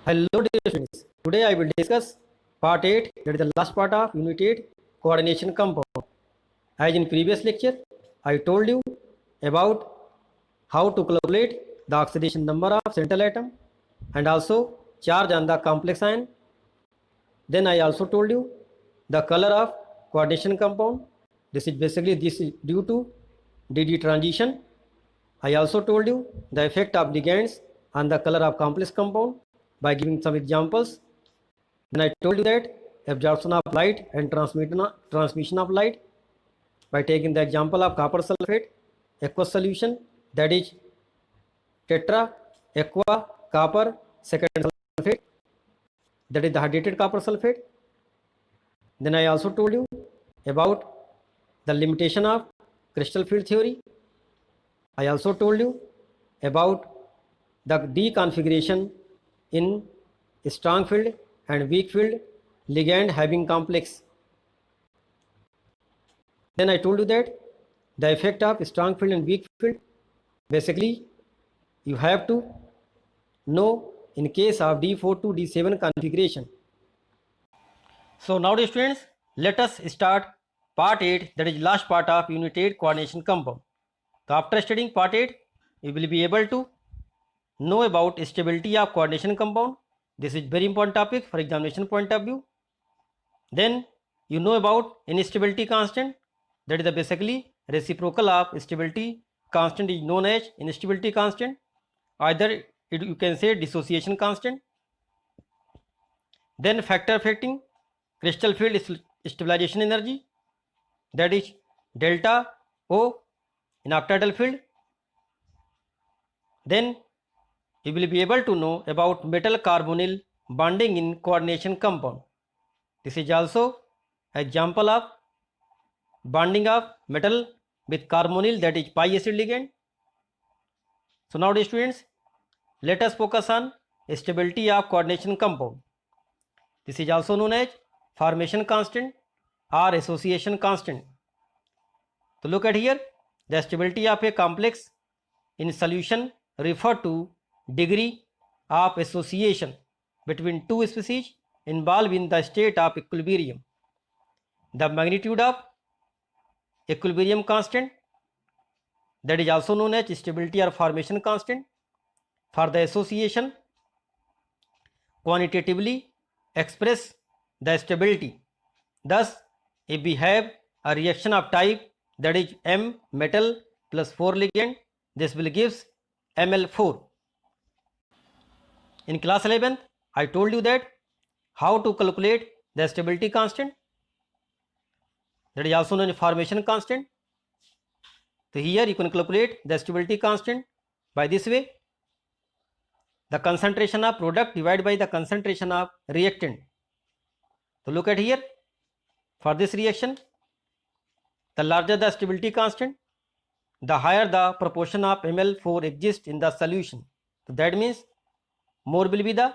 Hello dear students, today I will discuss part 8, that is the last part of unit 8, coordination compound. As in previous lecture, I told you about how to calculate the oxidation number of central atom and also charge on the complex ion. Then I also told you the color of coordination compound. This is due to DD transition. I also told you the effect of ligands on the color of complex compound by giving some examples. Then I told you that absorption of light and transmission of light by taking the example of copper sulfate aqueous solution, that is tetra aqua copper second sulfate, that is the hydrated copper sulfate. Then I also told you about the limitation of crystal field theory. I also told you about the deconfiguration in strong field and weak field ligand having complex. Then I told you that the effect of strong field and weak field, basically you have to know in case of D4 to D7 configuration. So now dear students, let us start part 8, that is last part of unit 8 coordination compound. So after studying part 8, you will be able to know about stability of coordination compound. This is very important topic for examination point of view. Then you know about instability constant, that is the basically reciprocal of stability constant is known as instability constant. Either you can say dissociation constant. Then factor affecting crystal field stabilization energy, that is delta O in octahedral field. Then you will be able to know about metal carbonyl bonding in coordination compound. This is also example of bonding of metal with carbonyl, that is pi acid ligand. So now dear students, let us focus on stability of coordination compound. This is also known as formation constant or association constant. So look at here, the stability of a complex in solution refer to degree of association between two species involved in the state of equilibrium. The magnitude of equilibrium constant, that is also known as stability or formation constant. For the association, quantitatively express the stability. Thus, if we have a reaction of type, that is M metal plus 4 ligand, this will gives Ml4. In class 11th, I told you that how to calculate the stability constant, that is also known as formation constant. So here you can calculate the stability constant by this way: the concentration of product divided by the concentration of reactant. So look at here, for this reaction, the larger the stability constant, the higher the proportion of Ml4 exists in the solution. So that means more will be the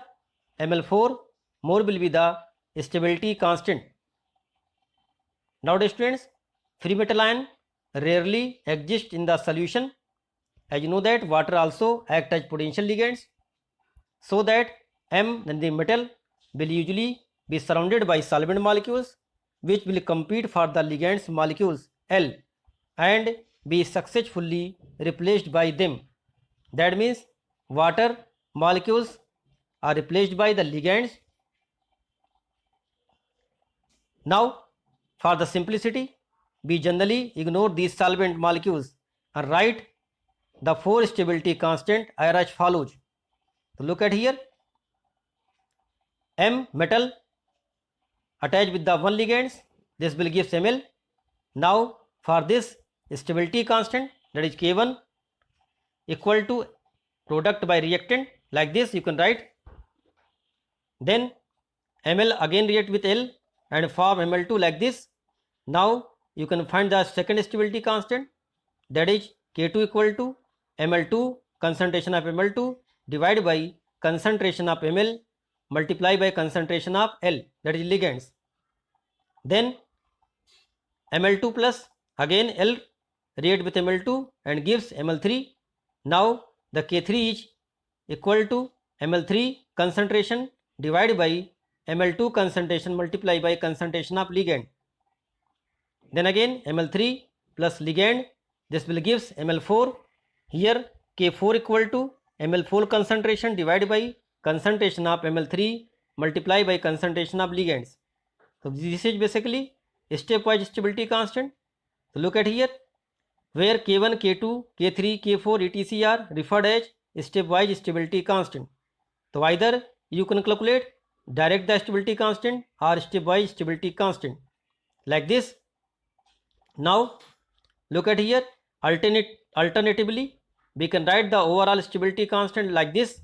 Ml4, more will be the stability constant. Now dear students, free metal ion rarely exist in the solution. As you know that water also act as potential ligands, so that M and the metal will usually be surrounded by solvent molecules which will compete for the ligands molecules L and be successfully replaced by them. That means water molecules are replaced by the ligands. Now for the simplicity, we generally ignore these solvent molecules and write the 4 stability constant as follows. So look at here, M metal attached with the 1 ligands, this will give Ml. Now for this stability constant, that is K1 equal to product by reactant, like this you can write. Then Ml again react with L and form Ml2 like this. Now you can find the second stability constant, that is K2 equal to Ml2 concentration of Ml2 divided by concentration of Ml multiply by concentration of L, that is ligands. Then Ml2 plus again L react with Ml2 and gives Ml3. Now the K3 is equal to Ml3 concentration divided by ml2 concentration multiplied by concentration of ligand. Then again ml3 plus ligand, this will gives ml4. Here K4 equal to ml4 concentration divided by concentration of ml3 multiplied by concentration of ligands. So this is basically stepwise stability constant. So look at here, where K1, K2, K3, K4 etc are referred as stepwise stability constant. So either you can calculate direct the stability constant or stepwise stability constant like this. Now look at here, alternatively we can write the overall stability constant like this.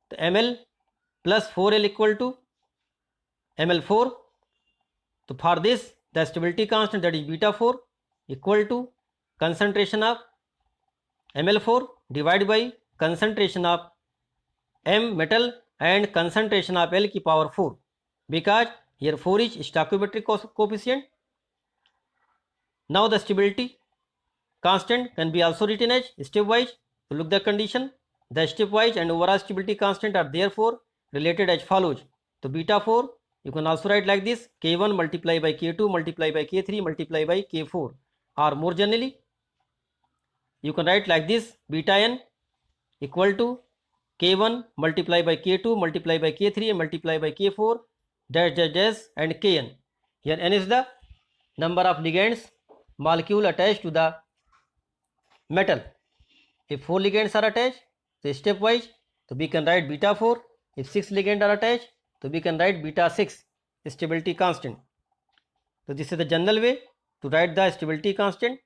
The ml plus 4l equal to ml4. So for this the stability constant, that is beta 4, equal to concentration of ml4 divided by concentration of m metal and concentration of L ki power 4, because here 4 is stoichiometric coefficient. Now the stability constant can be also written as stepwise. So look the condition, the stepwise and overall stability constant are therefore related as follows. So beta 4 you can also write like this, K1 multiplied by K2 multiplied by K3 multiplied by K4, or more generally you can write like this, beta n equal to K1 multiplied by K2 multiplied by K3 multiplied by K4 dash dash dash and Kn. Here n is the number of ligands molecule attached to the metal. If 4 ligands are attached, so stepwise, so we can write beta 4. If 6 ligands are attached, so we can write beta 6 stability constant. So this is the general way to write the stability constant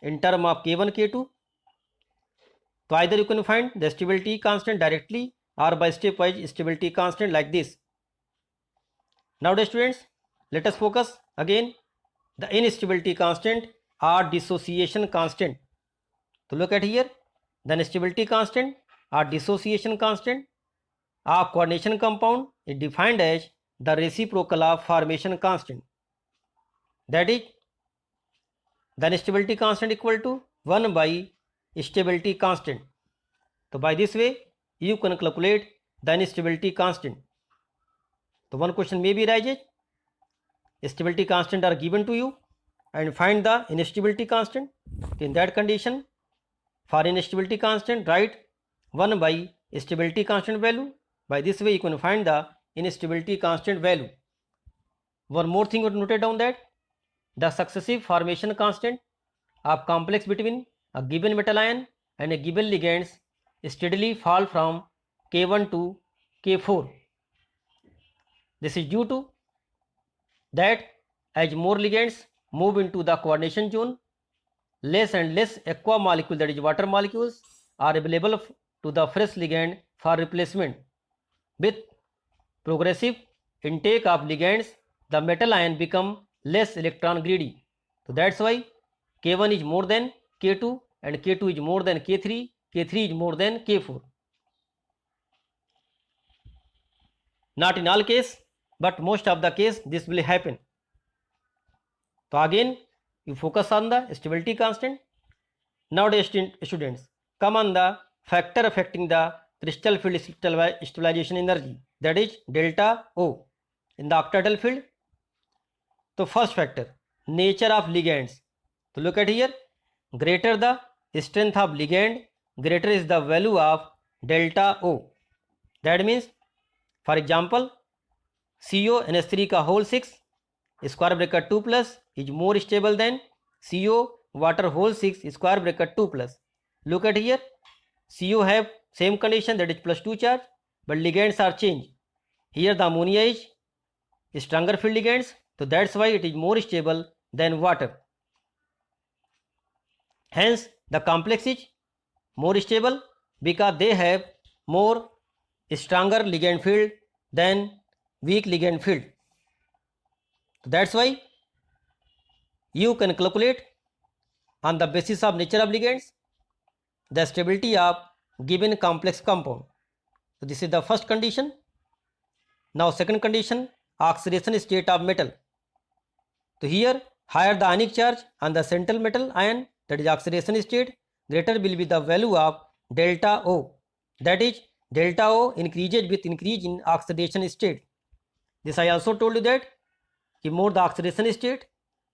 in term of K1, K2. So either you can find the stability constant directly or by stepwise stability constant like this. Now the students, let us focus again the instability constant or dissociation constant. So look at here, the instability constant or dissociation constant of coordination compound is defined as the reciprocal of formation constant. That is, the instability constant equal to 1 by stability constant. So by this way you can calculate the instability constant. So one question may be arises, stability constant are given to you and find the instability constant. In that condition, for instability constant write 1 by stability constant value. By this way you can find the instability constant value. One more thing noted down, that the successive formation constant of complex between a given metal ion and a given ligands steadily fall from K1 to K4. This is due to that as more ligands move into the coordination zone, less and less aqua molecule, that is water molecules, are available to the fresh ligand for replacement. With progressive intake of ligands, the metal ion become less electron greedy. So that's why K1 is more than K2 and K2 is more than K3, K3 is more than K4. Not in all case, but most of the case this will happen. So again you focus on the stability constant. Now the students, come on the factor affecting the crystal field stabilization energy, that is delta O in the octahedral field. So first factor, nature of ligands. So look at here, greater the strength of ligand, greater is the value of delta O. That means, for example, CO NH3 का whole 6 square bracket 2 plus is more stable than CO water whole 6 square bracket 2 plus. Look at here, CO have same condition, that is plus 2 charge, but ligands are changed. Here the ammonia is stronger field ligands, so that's why it is more stable than water. Hence the complex is more stable because they have more stronger ligand field than weak ligand field. So that's why you can calculate on the basis of nature of ligands the stability of given complex compound. So this is the first condition. Now second condition, oxidation state of metal. So here higher the ionic charge on the central metal ion, that is oxidation state, greater will be the value of delta O, that is delta O increases with increase in oxidation state. This I also told you that more the oxidation state,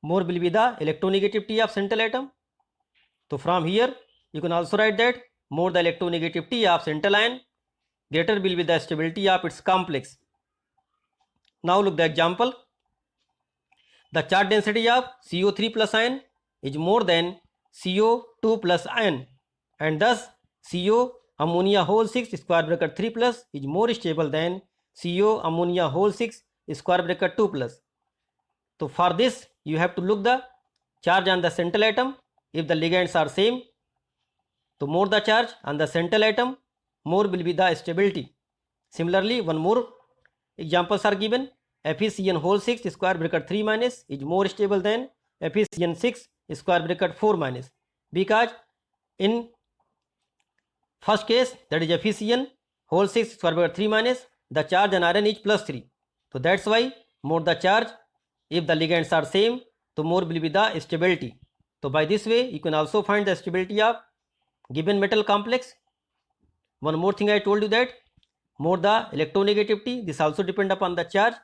more will be the electronegativity of central atom. So from here you can also write that more the electronegativity of central ion, greater will be the stability of its complex. Now look the example. The charge density of CO3 plus ion is more than CO2 plus ion, and thus CO ammonia whole 6 square bracket 3 plus is more stable than CO ammonia whole 6 square bracket 2 plus. So for this you have to look the charge on the central atom. If the ligands are same, so more the charge on the central atom, more will be the stability. Similarly, one more examples are given. FeCN whole 6 square bracket 3 minus is more stable than FeCN 6 square bracket 4 minus, because in first case, that is FeCN whole 6 square bracket 3 minus, the charge on iron is plus 3. So that's why more the charge, if the ligands are same, so more will be the stability. So by this way you can also find the stability of given metal complex. One more thing I told you that more the electronegativity, this also depend upon the charge.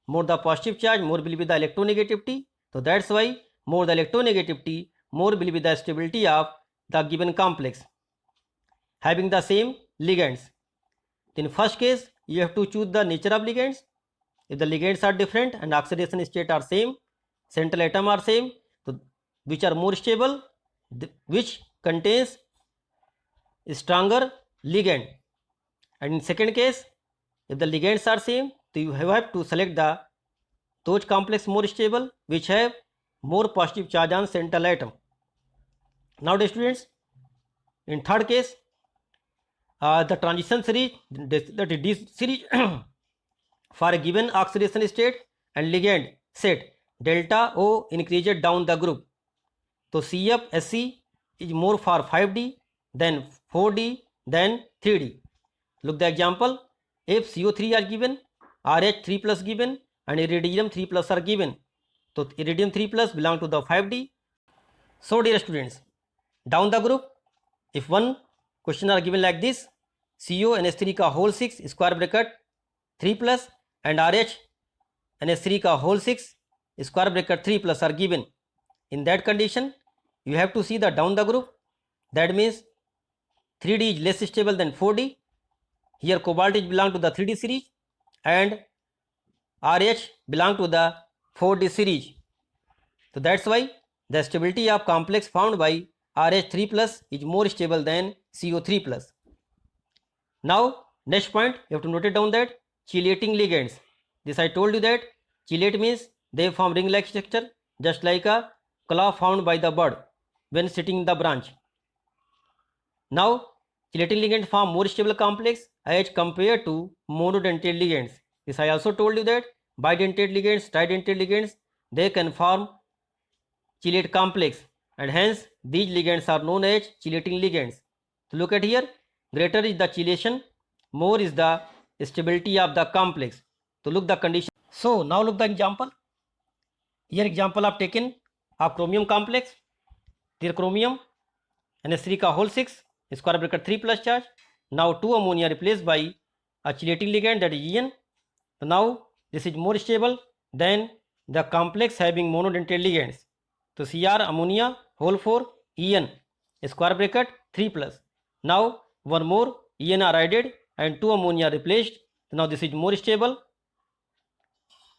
More the positive charge, more will be the electronegativity. So that's why more the electronegativity, more will be the stability of the given complex having the same ligands. In first case you have to choose the nature of ligands. If the ligands are different and oxidation state are same, central atom are same, so which are more stable, which contains stronger ligand. And in second case, if the ligands are same, so you have to select the those complex more stable which have more positive charge on central atom. Now dear students, in third case, the transition series, that is this series for a given oxidation state and ligand set, delta O increases down the group. So CFSC is more for 5D, then 4D, then 3D. Look the example. If CO3 are given, RH3 plus given, and iridium 3 plus are given, so iridium 3 plus belong to the 5D. So dear students, down the group, if one question are given like this, CO NH3 का whole 6 square bracket 3 plus and RH NH3 का whole 6 square bracket 3 plus are given. In that condition, you have to see the down the group. That means 3D is less stable than 4D. Here cobalt is belong to the 3D series and RH belong to the 4D series. So that's why the stability of complex found by RH3 plus is more stable than CO3 plus. Now next point, you have to note it down that chelating ligands. This I told you that chelate means they form ring like structure just like a claw found by the bird when sitting in the branch. Now chelating ligands form more stable complex as compared to monodentate ligands. This I also told you that bidentate ligands, tridentate ligands, they can form chelate complex, and hence these ligands are known as chelating ligands. So look at here, greater is the chelation, more is the stability of the complex. So look the condition. So now look the example. Here example I've taken of chromium complex. Here chromium NH3 का whole 6 square bracket 3 plus charge. Now 2 ammonia replaced by a chelating ligand, that is En. So now this is more stable than the complex having monodentate ligands. So Cr ammonia whole 4 En square bracket 3 plus. Now one more En are added and 2 ammonia replaced. So now this is more stable.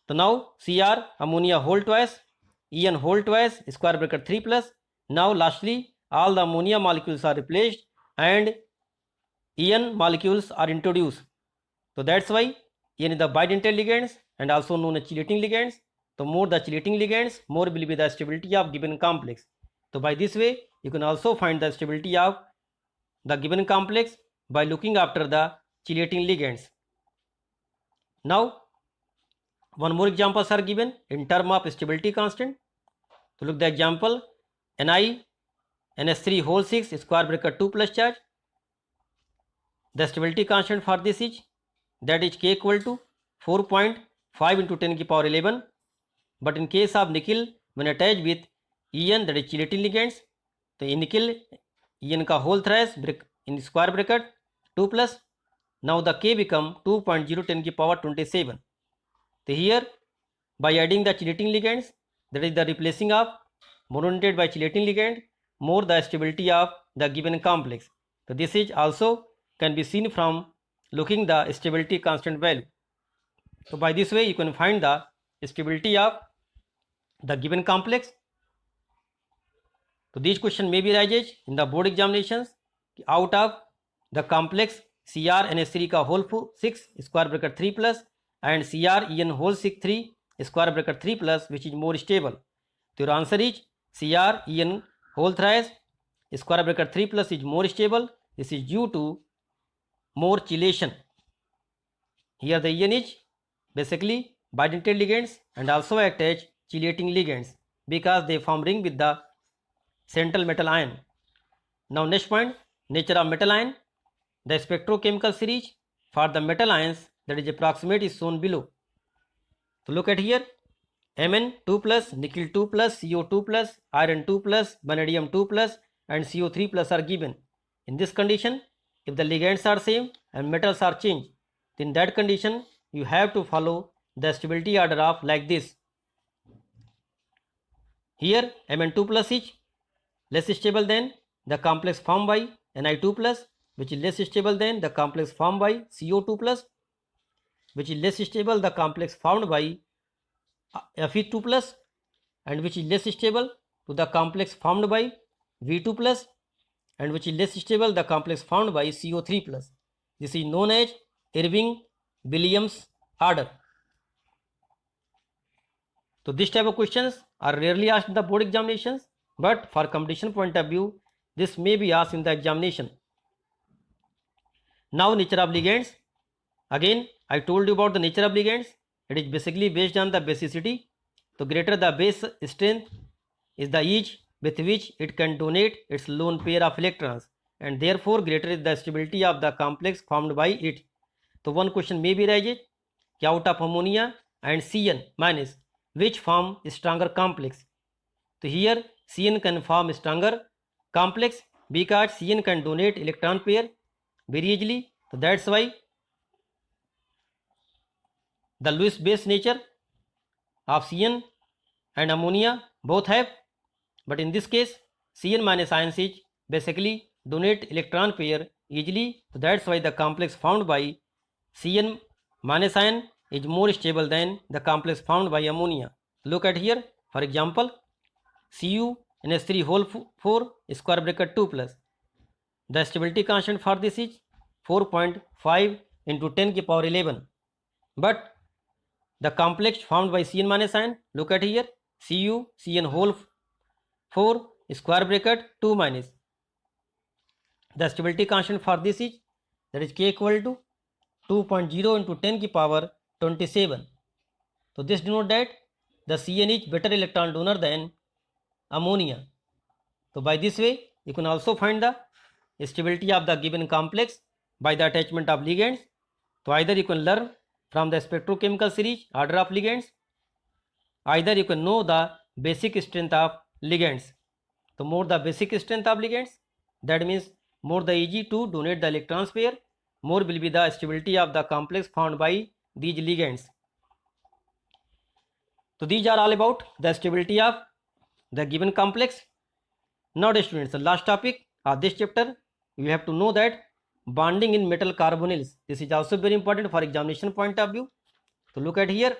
So now Cr ammonia whole twice, En whole twice square bracket 3 plus. Now lastly all the ammonia molecules are replaced and En molecules are introduced. So that's why En is the bidentate ligands and also known as chelating ligands. So more the chelating ligands, more will be the stability of given complex. So by this way you can also find the stability of the given complex by looking after the chelating ligands. Now one more examples are given in term of stability constant. So look the example, Ni NH3 whole 6 square bracket 2 plus charge. The stability constant for this is, that is K equal to 4.5 into 10 की power 11. But in case of nickel, when attached with En, that is chelating ligands, तो in nickel En का whole thrice in square bracket 2 plus. Now the K become 2.0 10 to the power 27. So here by adding the chelating ligands, that is the replacing of mononated by chelating ligand, more the stability of the given complex. So this is also can be seen from looking the stability constant value. So by this way you can find the stability of the given complex. So these question may be arises in the board examinations. Out of the complex CrNH3 का whole 6 square bracket 3 plus and CrEn whole 6 3 square bracket 3 plus, which is more stable. So your answer is CrEn whole thrice square bracket 3 plus is more stable. This is due to more chelation. Here the En is basically bidentate ligands and also act as chelating ligands because they form ring with the central metal ion. Now next point, nature of metal ion. The spectrochemical series for the metal ions, that is approximate, is shown below. So look at here, Mn 2 plus, nickel 2 plus, CO2 plus, iron 2 plus, vanadium 2 plus and CO3 plus are given. In this condition, if the ligands are same and metals are changed, in that condition you have to follow the stability order of like this. Here Mn2 plus is less stable than the complex formed by Ni2 plus, which is less stable than the complex formed by CO2 plus, which is less stable the complex formed by Fe2 plus, and which is less stable to the complex formed by V2 plus, and which is less stable the complex formed by CO3 plus. This is known as Irving-Williams order. So this type of questions are rarely asked in the board examinations, but for competition point of view, this may be asked in the examination. Now nature of ligands. Again I told you about the nature of ligands. It is basically based on the basicity. So greater the base strength is the ease with which it can donate its lone pair of electrons, and therefore greater is the stability of the complex formed by it. So one question may be raised, out of ammonia and Cn minus which form stronger complex. So here Cn can form stronger complex because Cn can donate electron pair very easily. So that's why the Lewis base nature of Cn and ammonia both have, but in this case Cn minus ions is basically donate electron pair easily. So that's why the complex found by Cn minus ion is more stable than the complex found by ammonia. Look at here, for example, CuNH3 whole 4 square bracket 2 plus. The stability constant for this is 4.5 into 10 to the power 11. But the complex formed by Cn minus ion, look at here, Cn whole 4 square bracket 2 minus. The stability constant for this is, that is K equal to 2.0 into 10 to the power 27. So this denotes that the Cn is better electron donor than ammonia. So by this way you can also find the stability of the given complex by the attachment of ligands. So either you can learn from the spectrochemical series order of ligands, either you can know the basic strength of ligands. So more the basic strength of ligands, that means more the easy to donate the electrons pair, more will be the stability of the complex found by these ligands. So these are all about the stability of the given complex. Now dear students, the last topic of this chapter, you have to know that bonding in metal carbonyls. This is also very important for examination point of view. So look at here.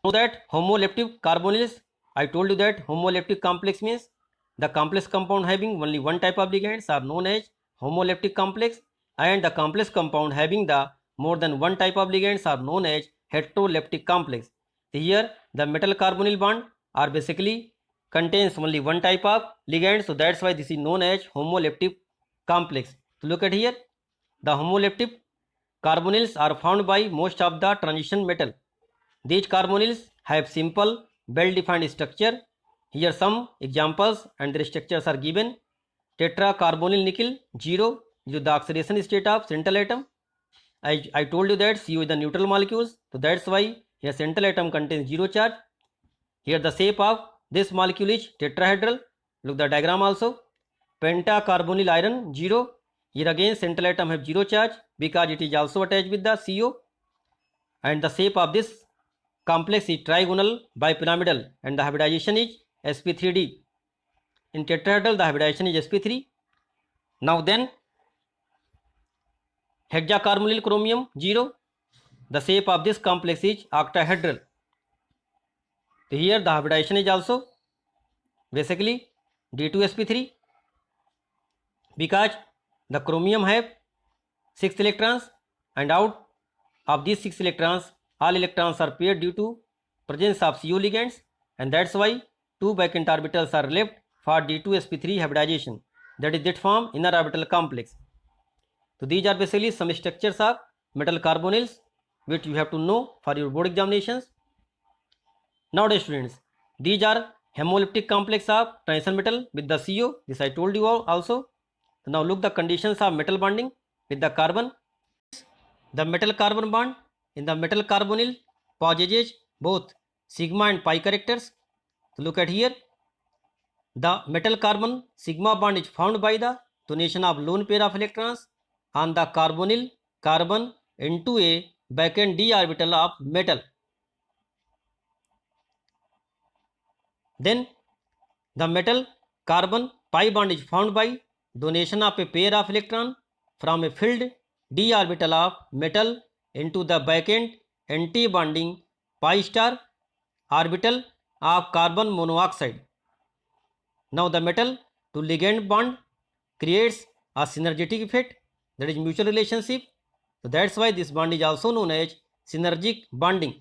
Know that homoleptic carbonyls, I told you that homoleptic complex means the complex compound having only one type of ligands are known as homoleptic complex, and the complex compound having the more than one type of ligands are known as heteroleptic complex. Here the metal carbonyl bond are basically contains only one type of ligand, so that's why this is known as homoleptic complex. So look at here, the homoleptic carbonyls are found by most of the transition metal. These carbonyls have simple well-defined structure. Here some examples and their structures are given. Tetracarbonyl nickel 0 is the oxidation state of central atom. I told you that Cu is the neutral molecules, so that's why here central atom contains 0 charge. Here the shape of this molecule is tetrahedral. Look the diagram also. Pentacarbonyl iron 0, Here again central atom have zero charge because it is also attached with the CO, and the shape of this complex is trigonal bipyramidal and the hybridization is sp3d. In tetrahedral the hybridization is sp3. Now then hexacarbonyl chromium 0, the shape of this complex is octahedral. So here the hybridization is also basically d2sp3 because the chromium have 6 electrons, and out of these 6 electrons all electrons are paired due to presence of CO ligands, and that's why 2 vacant orbitals are left for d2sp3 hybridization, that is, that form inner orbital complex. So these are basically some structures of metal carbonyls which you have to know for your board examinations. Nowadays students, these are homoleptic complex of transition metal with the CO, this I told you also. So now look the conditions of metal bonding with the carbon. The metal carbon bond in the metal carbonyl possesses both sigma and pi characters. So look at here, the metal carbon sigma bond is formed by the donation of lone pair of electrons on the carbonyl carbon into a vacant d orbital of metal. Then the metal carbon pi bond is formed by donation of a pair of electron from a filled d orbital of metal into the vacant anti-bonding pi star orbital of carbon monoxide. Now the metal to ligand bond creates a synergetic effect, that is mutual relationship. So that's why this bond is also known as synergic bonding.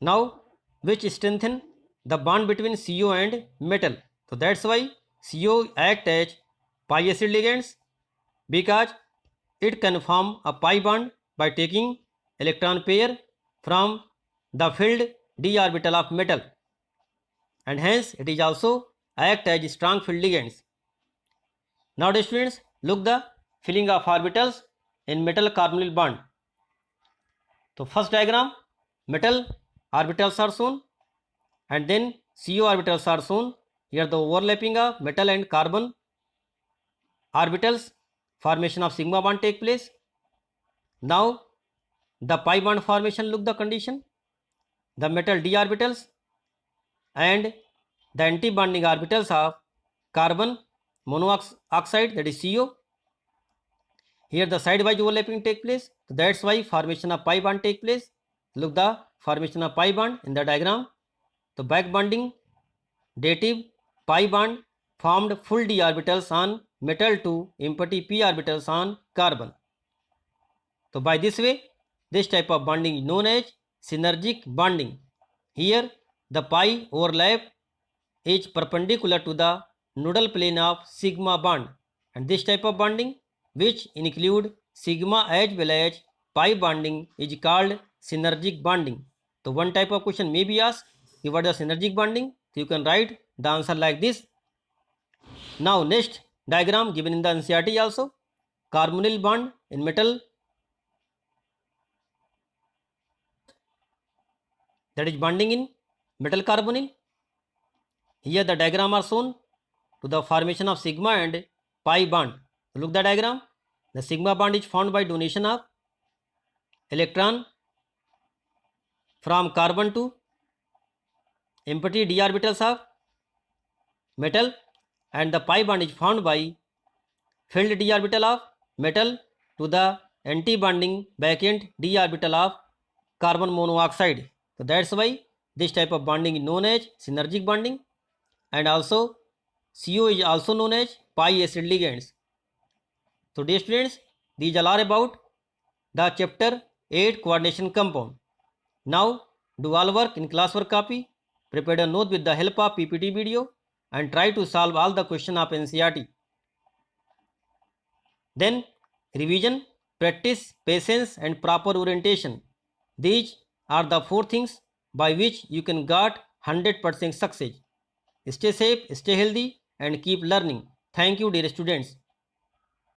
Now which strengthen the bond between CO and metal. So that's why CO act as pi acid ligands because it can form a pi bond by taking electron pair from the filled d orbital of metal, and hence it is also act as strong field ligands. Now students, look the filling of orbitals in metal carbonyl bond. So first diagram, metal orbitals are shown and then CO orbitals are shown. Here the overlapping of metal and carbon orbitals, formation of sigma bond take place. Now the pi bond formation, look the condition, the metal d orbitals and the anti-bonding orbitals of carbon monoxide, that is CO. Here the side-wise overlapping take place, so that's why formation of pi bond take place. Look the formation of pi bond in the diagram. The back bonding dative pi bond formed full d orbitals on metal to empty p orbitals on carbon. So by this way, this type of bonding is known as synergic bonding. Here the pi overlap is perpendicular to the nodal plane of sigma bond, and this type of bonding which include sigma as well as pi bonding is called synergic bonding. So one type of question may be asked, what is synergic bonding? So you can write the answer like this. Now next diagram given in the NCERT also, carbonyl bond in metal, that is bonding in metal carbonyl. Here the diagram are shown to the formation of sigma and pi bond. Look the diagram. The sigma bond is formed by donation of electron from carbon to empty d orbitals of metal, and the pi bond is formed by filled d orbital of metal to the anti-bonding vacant d orbital of carbon monoxide. So that's why this type of bonding is known as synergic bonding, and also CO is also known as pi acid ligands. So dear students, these are all about the chapter 8 coordination compound. Now do all work in classwork copy, prepare a note with the help of PPT video and try to solve all the question of NCERT. Then revision, practice, patience and proper orientation. These are the 4 things by which you can get 100% success. Stay safe, stay healthy and keep learning. Thank you dear students.